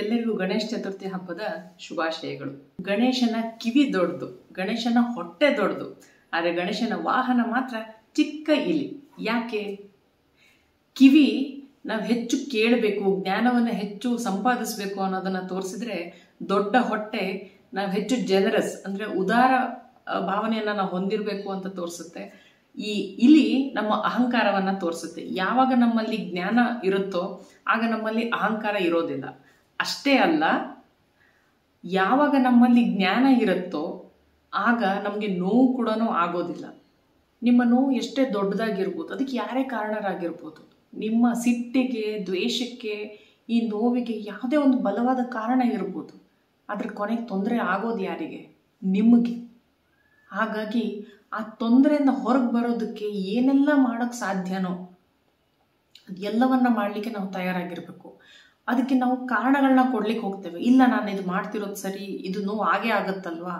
ಎಲ್ಲರಿಗೂ ಗಣೇಶ ಚತುರ್ಥಿ ಹಬ್ಬದ ಶುಭಾಶಯಗಳು. ಗಣೇಶನ ಕಿವಿ ದೊಡ್ಡದು, ಗಣೇಶನ ಹೊಟ್ಟೆ ದೊಡ್ಡದು, ಆದರೆ ಗಣೇಶನ ವಾಹನ ಮಾತ್ರ ಚಿಕ್ಕ ಇಲಿ. ಯಾಕೆ? ಕಿವಿ ನಾವು ಹೆಚ್ಚು ಕೇಳಬೇಕು, ಜ್ಞಾನವನ್ನು ಹೆಚ್ಚು ಸಂಪಾದಿಸಬೇಕು ಅನ್ನೋದನ್ನ ತೋರಿಸಿದ್ರೆ, ದೊಡ್ಡ ಹೊಟ್ಟೆ ನಾವು ಹೆಚ್ಚು ಜನರಸ್ ಅಂದ್ರೆ ಉದಾರ ಭಾವನೆಯನ್ನ ನಾವು ಹೊಂದಿರಬೇಕು ಅಂತ ತೋರಿಸುತ್ತೆ. ಈ ಇಲಿ ನಮ್ಮ ಅಹಂಕಾರವನ್ನ ತೋರಿಸುತ್ತೆ. ಯಾವಾಗ ನಮ್ಮಲ್ಲಿ ಜ್ಞಾನ ಇರುತ್ತೋ ಆಗ ನಮ್ಮಲ್ಲಿ ಅಹಂಕಾರ ಇರೋದಿಲ್ಲ. ಅಷ್ಟೇ ಅಲ್ಲ, ಯಾವಾಗ ನಮ್ಮಲ್ಲಿ ಜ್ಞಾನ ಇರುತ್ತೋ ಆಗ ನಮಗೆ ನೋವು ಕೂಡ ಆಗೋದಿಲ್ಲ. ನಿಮ್ಮ ನೋವು ಎಷ್ಟೇ ದೊಡ್ಡದಾಗಿರ್ಬೋದು, ಅದಕ್ಕೆ ಯಾರೇ ಕಾರಣರಾಗಿರ್ಬೋದು, ನಿಮ್ಮ ಸಿಟ್ಟಿಗೆ, ದ್ವೇಷಕ್ಕೆ, ಈ ನೋವಿಗೆ ಯಾವುದೇ ಒಂದು ಬಲವಾದ ಕಾರಣ ಇರ್ಬೋದು, ಅದ್ರ ಕೊನೆಗೆ ತೊಂದರೆ ಆಗೋದು ಯಾರಿಗೆ? ನಿಮಗೆ. ಹಾಗಾಗಿ ಆ ತೊಂದರೆಯಿಂದ ಹೊರಗೆ ಬರೋದಕ್ಕೆ ಏನೆಲ್ಲ ಮಾಡೋಕ್ಕೆ ಸಾಧ್ಯನೋ ಅದೆಲ್ಲವನ್ನ ಮಾಡಲಿಕ್ಕೆ ನಾವು ತಯಾರಾಗಿರ್ಬೇಕು. ಅದಕ್ಕೆ ನಾವು ಕಾರಣಗಳನ್ನ ಕೊಡ್ಲಿಕ್ಕೆ ಹೋಗ್ತೇವೆ. ಇಲ್ಲ, ನಾನು ಇದು ಮಾಡ್ತಿರೋದು ಸರಿ, ಇದು ನೋವು ಆಗೇ ಆಗುತ್ತಲ್ವಾ,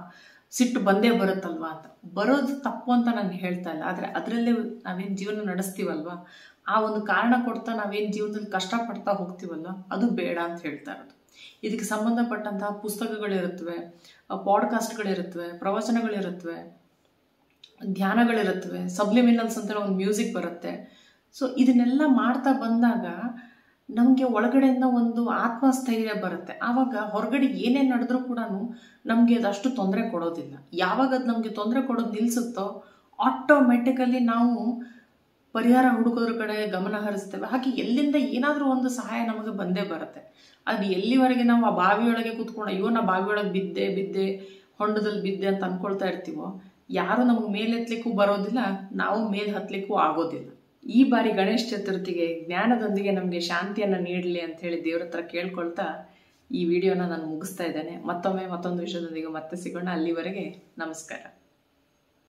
ಸಿಟ್ಟು ಬಂದೇ ಬರುತ್ತಲ್ವಾ ಅಂತ. ಬರೋದು ತಪ್ಪು ಅಂತ ನಾನು ಹೇಳ್ತಾ ಇಲ್ಲ, ಆದರೆ ಅದರಲ್ಲೇ ನಾವೇನು ಜೀವನ ನಡೆಸ್ತೀವಲ್ವಾ, ಆ ಒಂದು ಕಾರಣ ಕೊಡ್ತಾ ನಾವೇನು ಜೀವನದಲ್ಲಿ ಕಷ್ಟಪಡ್ತಾ ಹೋಗ್ತೀವಲ್ವ, ಅದು ಬೇಡ ಅಂತ ಹೇಳ್ತಾ ಇರೋದು. ಇದಕ್ಕೆ ಸಂಬಂಧಪಟ್ಟಂತಹ ಪುಸ್ತಕಗಳಿರುತ್ತವೆ, ಪಾಡ್ಕಾಸ್ಟ್ಗಳಿರುತ್ತವೆ, ಪ್ರವಚನಗಳಿರುತ್ತವೆ, ಧ್ಯಾನಗಳಿರುತ್ತವೆ, ಸಬ್ಲಿಮಿನಲ್ಸ್ ಅಂತ ಒಂದು ಮ್ಯೂಸಿಕ್ ಬರುತ್ತೆ. ಸೊ ಇದನ್ನೆಲ್ಲ ಮಾಡ್ತಾ ಬಂದಾಗ ನಮಗೆ ಒಳಗಡೆಯಿಂದ ಒಂದು ಆತ್ಮಸ್ಥೈರ್ಯ ಬರುತ್ತೆ. ಆವಾಗ ಹೊರಗಡೆ ಏನೇನು ನಡೆದ್ರೂ ಕೂಡ ನಮಗೆ ಅದಷ್ಟು ತೊಂದರೆ ಕೊಡೋದಿಲ್ಲ. ಯಾವಾಗ ಅದು ನಮಗೆ ತೊಂದರೆ ಕೊಡೋದು ನಿಲ್ಲಿಸುತ್ತೋ ಆಟೋಮೆಟಿಕಲಿ ನಾವು ಪರಿಹಾರ ಹುಡುಕೋದ್ರ ಕಡೆ ಗಮನ ಹರಿಸ್ತೇವೆ. ಹಾಗೆ ಎಲ್ಲಿಂದ ಏನಾದರೂ ಒಂದು ಸಹಾಯ ನಮಗೆ ಬಂದೇ ಬರುತ್ತೆ. ಅದು ಎಲ್ಲಿವರೆಗೆ ನಾವು ಆ ಬಾವಿಯೊಳಗೆ ಕೂತ್ಕೊಂಡು ಅಯ್ಯೋ ನಾ ಬಾವಿಯೊಳಗೆ ಬಿದ್ದೆ ಹೊಂಡದಲ್ಲಿ ಬಿದ್ದೆ ಅಂತ ಅನ್ಕೊಳ್ತಾ ಇರ್ತೀವೋ, ಯಾರು ನಮಗೆ ಮೇಲೆತ್ತಲಿಕ್ಕೂ ಬರೋದಿಲ್ಲ, ನಾವು ಮೇಲೆ ಹತ್ತಲಿಕ್ಕೂ ಆಗೋದಿಲ್ಲ. ಈ ಬಾರಿ ಗಣೇಶ ಚತುರ್ಥಿಗೆ ಜ್ಞಾನದೊಂದಿಗೆ ನಮಗೆ ಶಾಂತಿಯನ್ನು ನೀಡಲಿ ಅಂತ ಹೇಳಿ ದೇವ್ರ ಹತ್ರ ಕೇಳ್ಕೊಳ್ತಾ ಈ ವಿಡಿಯೋನ ನಾನು ಮುಗಿಸ್ತಾ ಇದ್ದೇನೆ. ಮತ್ತೊಮ್ಮೆ ಮತ್ತೊಂದು ವಿಷಯದೊಂದಿಗೆ ಮತ್ತೆ ಸಿಗೋಣ. ಅಲ್ಲಿವರೆಗೆ ನಮಸ್ಕಾರ.